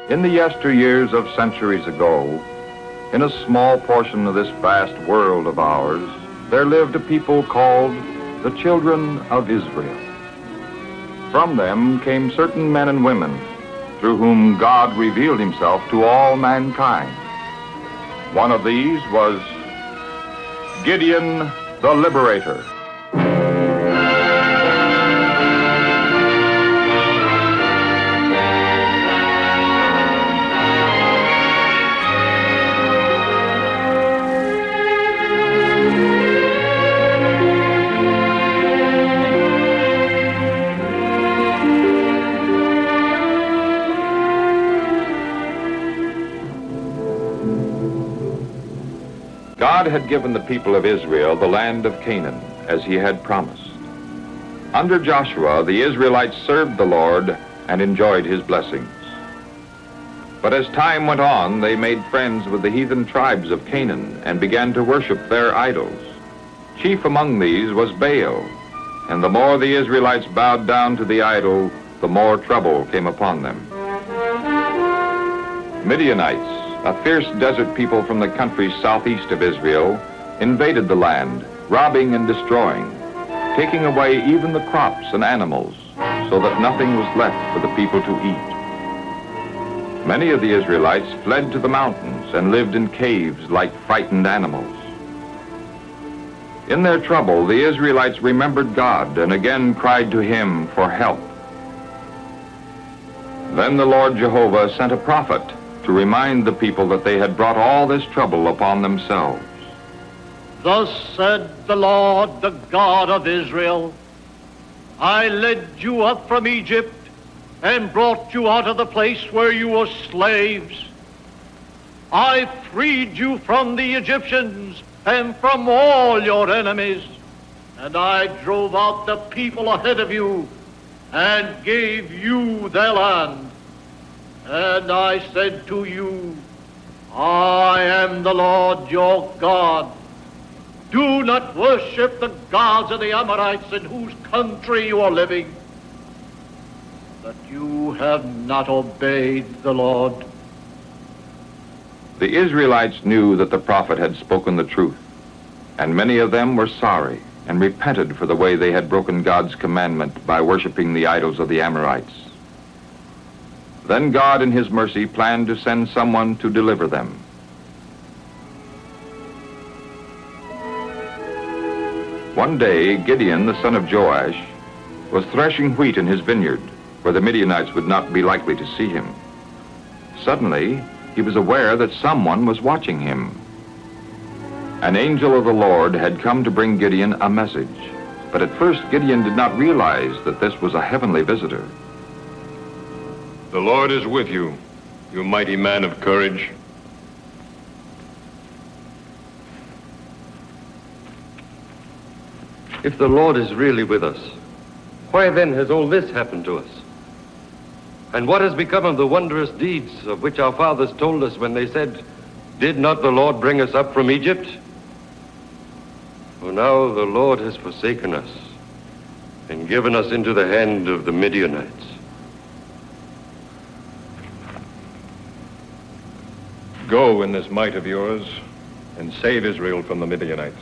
In the yesteryears of centuries ago, in a small portion of this vast world of ours, there lived a people called the children of Israel. From them came certain men and women through whom God revealed himself to all mankind. One of these was Gideon the Liberator. God had given the people of Israel the land of Canaan, as he had promised. Under Joshua, the Israelites served the Lord and enjoyed his blessings. But as time went on, they made friends with the heathen tribes of Canaan and began to worship their idols. Chief among these was Baal, and the more the Israelites bowed down to the idol, the more trouble came upon them. Midianites, a fierce desert people from the country southeast of Israel, invaded the land, robbing and destroying, taking away even the crops and animals, so that nothing was left for the people to eat. Many of the Israelites fled to the mountains and lived in caves like frightened animals. In their trouble, the Israelites remembered God and again cried to him for help. Then the Lord Jehovah sent a prophet to remind the people that they had brought all this trouble upon themselves. Thus said the Lord, the God of Israel, I led you up from Egypt and brought you out of the place where you were slaves. I freed you from the Egyptians and from all your enemies, and I drove out the people ahead of you and gave you their land. And I said to you, I am the Lord your God. Do not worship the gods of the Amorites in whose country you are living. But you have not obeyed the Lord. The Israelites knew that the prophet had spoken the truth, and many of them were sorry and repented for the way they had broken God's commandment by worshiping the idols of the Amorites. Then God, in his mercy, planned to send someone to deliver them. One day, Gideon, the son of Joash, was threshing wheat in his vineyard, where the Midianites would not be likely to see him. Suddenly, he was aware that someone was watching him. An angel of the Lord had come to bring Gideon a message, but at first Gideon did not realize that this was a heavenly visitor. The Lord is with you, you mighty man of courage. If the Lord is really with us, why then has all this happened to us? And what has become of the wondrous deeds of which our fathers told us when they said, did not the Lord bring us up from Egypt? For now the Lord has forsaken us and given us into the hand of the Midianites. Go in this might of yours and save Israel from the Midianites.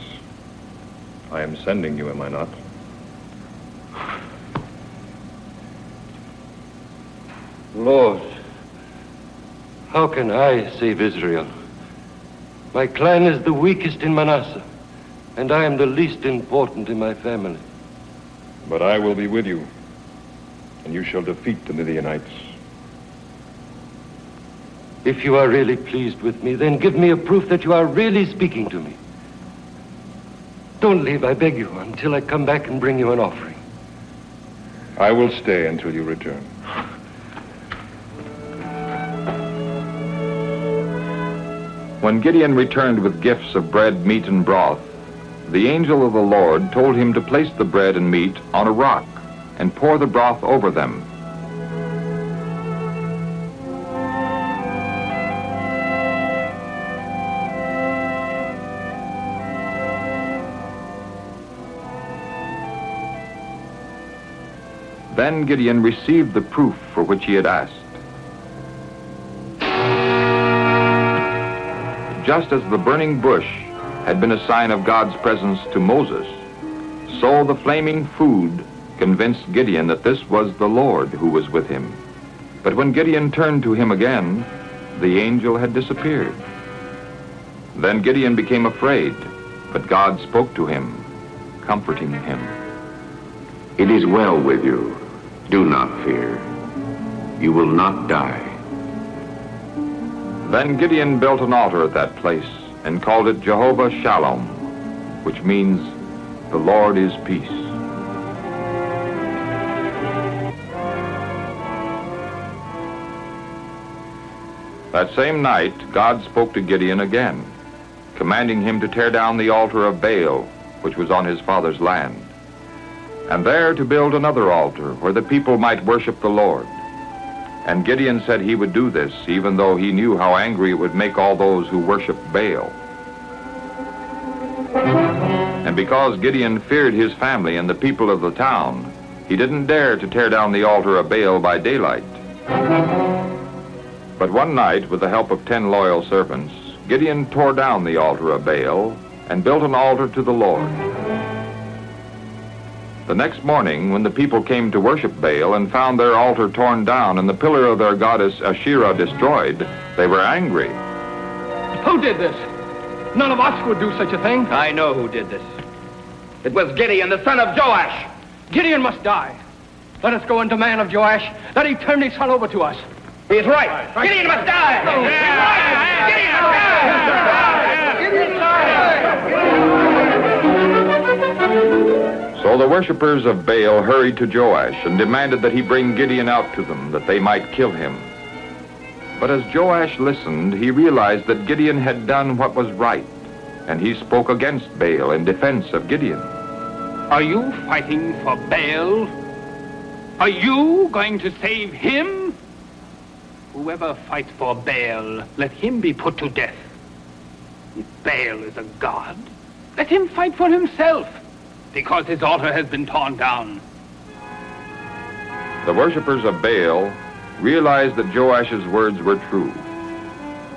I am sending you, am I not? Lord, how can I save Israel? My clan is the weakest in Manasseh, and I am the least important in my family. But I will be with you, and you shall defeat the Midianites. If you are really pleased with me, then give me a proof that you are really speaking to me. Don't leave, I beg you, until I come back and bring you an offering. I will stay until you return. When Gideon returned with gifts of bread, meat, and broth, the angel of the Lord told him to place the bread and meat on a rock and pour the broth over them. Then Gideon received the proof for which he had asked. just as the burning bush had been a sign of God's presence to Moses, so the flaming food convinced Gideon that this was the Lord who was with him. But when Gideon turned to him again, the angel had disappeared. Then Gideon became afraid, but God spoke to him, comforting him. It is well with you. Do not fear. You will not die. Then Gideon built an altar at that place and called it Jehovah Shalom, which means the Lord is peace. That same night, God spoke to Gideon again, commanding him to tear down the altar of Baal, which was on his father's land, and there to build another altar where the people might worship the Lord. And Gideon said he would do this, even though he knew how angry it would make all those who worshiped Baal. And because Gideon feared his family and the people of the town, he didn't dare to tear down the altar of Baal by daylight. But one night, with the help of 10 loyal servants, Gideon tore down the altar of Baal and built an altar to the Lord. The next morning, when the people came to worship Baal and found their altar torn down and the pillar of their goddess Asherah destroyed, they were angry. Who did this? None of us would do such a thing. I know who did this. It was Gideon, the son of Joash. Gideon must die. Let us go and demand of Joash that he turn his son over to us. He is right. Gideon must die. Gideon must die. So the worshippers of Baal hurried to Joash and demanded that he bring Gideon out to them, that they might kill him. But as Joash listened, he realized that Gideon had done what was right, and he spoke against Baal in defense of Gideon. Are you fighting for Baal? Are you going to save him? Whoever fights for Baal, let him be put to death. If Baal is a god, let him fight for himself, because his altar has been torn down. The worshippers of Baal realized that Joash's words were true.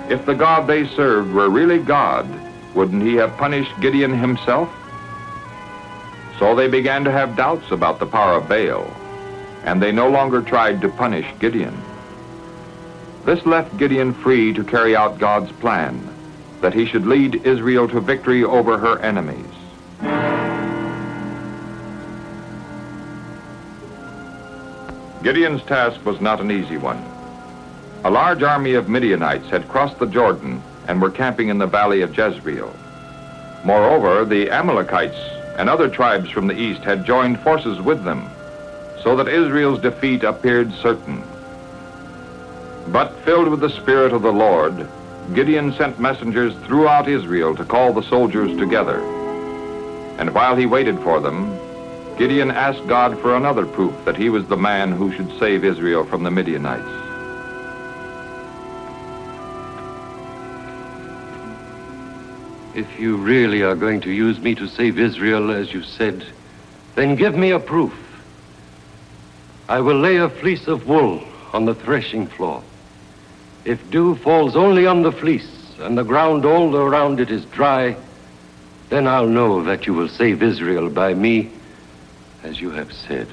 If the God they served were really God, wouldn't he have punished Gideon himself? So they began to have doubts about the power of Baal, and they no longer tried to punish Gideon. This left Gideon free to carry out God's plan, that he should lead Israel to victory over her enemies. Gideon's task was not an easy one. A large army of Midianites had crossed the Jordan and were camping in the valley of Jezreel. Moreover, the Amalekites and other tribes from the east had joined forces with them, so that Israel's defeat appeared certain. But filled with the Spirit of the Lord, Gideon sent messengers throughout Israel to call the soldiers together. And while he waited for them, Gideon asked God for another proof that he was the man who should save Israel from the Midianites. If you really are going to use me to save Israel, as you said, then give me a proof. I will lay a fleece of wool on the threshing floor. If dew falls only on the fleece and the ground all around it is dry, then I'll know that you will save Israel by me, as you have said.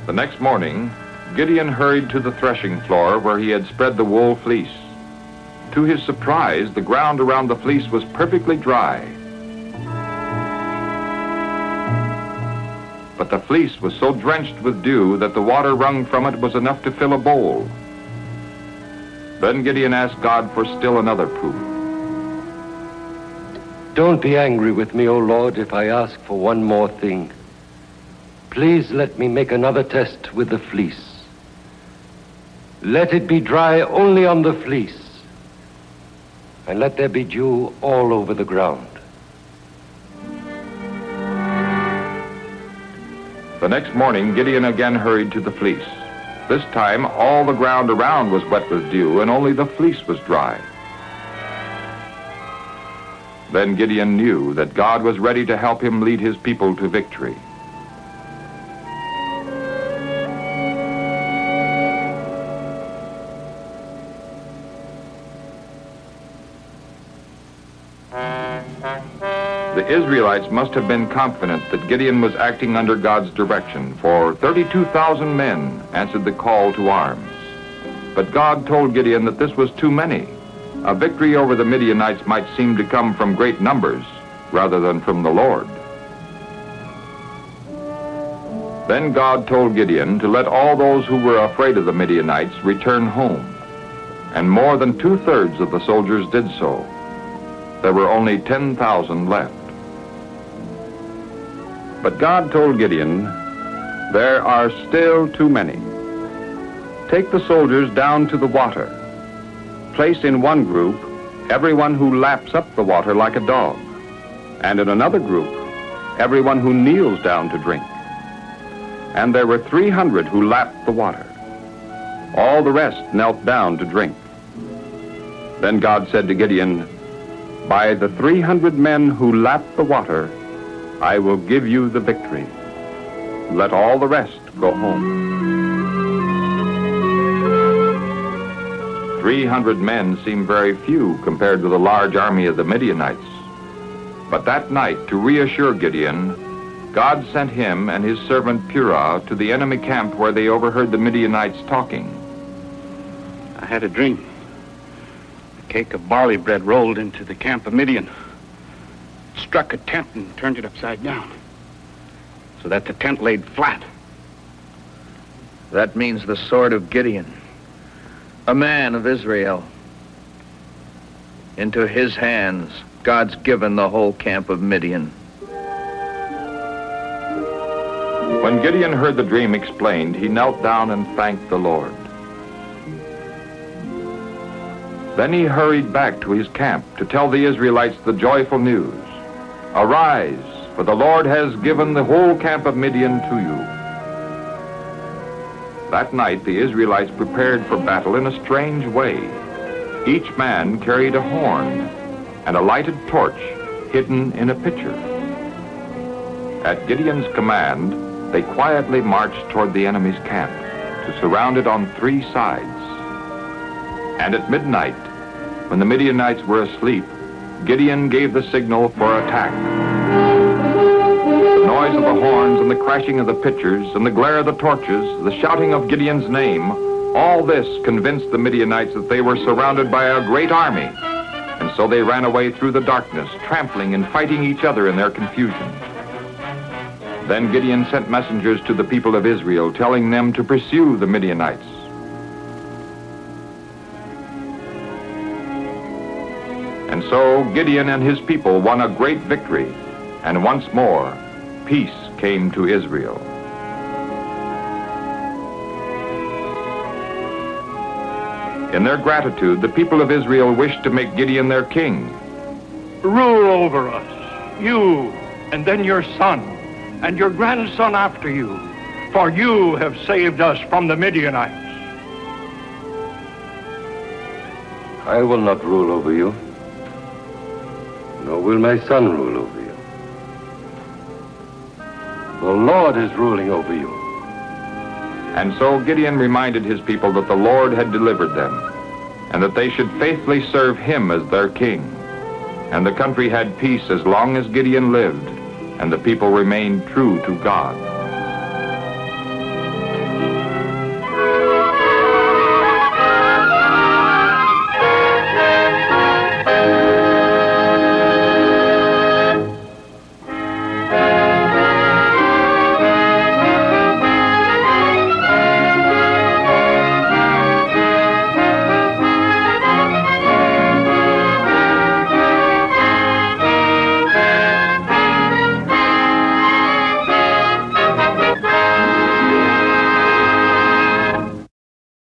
The next morning, Gideon hurried to the threshing floor where he had spread the wool fleece. To his surprise, the ground around the fleece was perfectly dry. But the fleece was so drenched with dew that the water wrung from it was enough to fill a bowl. Then Gideon asked God for still another proof. Don't be angry with me, O Lord, if I ask for one more thing. Please let me make another test with the fleece. Let it be dry only on the fleece, and let there be dew all over the ground. The next morning, Gideon again hurried to the fleece. This time, all the ground around was wet with dew, and only the fleece was dry. Then Gideon knew that God was ready to help him lead his people to victory. the Israelites must have been confident that Gideon was acting under God's direction, for 32,000 men answered the call to arms. But God told Gideon that this was too many. A victory over the Midianites might seem to come from great numbers rather than from the Lord. Then God told Gideon to let all those who were afraid of the Midianites return home. And more than 2/3 of the soldiers did so. There were only 10,000 left. But God told Gideon, "There are still too many. Take the soldiers down to the water. Place in one group everyone who laps up the water like a dog, and in another group everyone who kneels down to drink." And there were 300 who lapped the water. All the rest knelt down to drink. Then God said to Gideon, "By the 300 men who lapped the water, I will give you the victory. Let all the rest go home." 300 men seem very few compared to the large army of the Midianites. But that night, to reassure Gideon, God sent him and his servant Purah to the enemy camp where they overheard the Midianites talking. "I had a dream. A cake of barley bread rolled into the camp of Midian, struck a tent and turned it upside down, so that the tent laid flat." That means the sword of Gideon, a man of Israel. Into his hands, God's given the whole camp of Midian. When Gideon heard the dream explained, he knelt down and thanked the Lord. Then he hurried back to his camp to tell the Israelites the joyful news. "Arise, for the Lord has given the whole camp of Midian to you." That night the Israelites prepared for battle in a strange way. Each man carried a horn and a lighted torch hidden in a pitcher. At Gideon's command, they quietly marched toward the enemy's camp to surround it on 3 sides. And at midnight, when the Midianites were asleep, Gideon gave the signal for attack. The noise of the horns and the crashing of the pitchers and the glare of the torches, the shouting of Gideon's name, all this convinced the Midianites that they were surrounded by a great army. And so they ran away through the darkness, trampling and fighting each other in their confusion. Then Gideon sent messengers to the people of Israel, telling them to pursue the Midianites. And so Gideon and his people won a great victory, and once more, peace came to Israel. In their gratitude, the people of Israel wished to make Gideon their king. Rule over us, you, and then your son, and your grandson after you, for you have saved us from the Midianites. I will not rule over you, nor will my son rule over you. The Lord is ruling over you. And so Gideon reminded his people that the Lord had delivered them, and that they should faithfully serve him as their king. And the country had peace as long as Gideon lived, and the people remained true to God.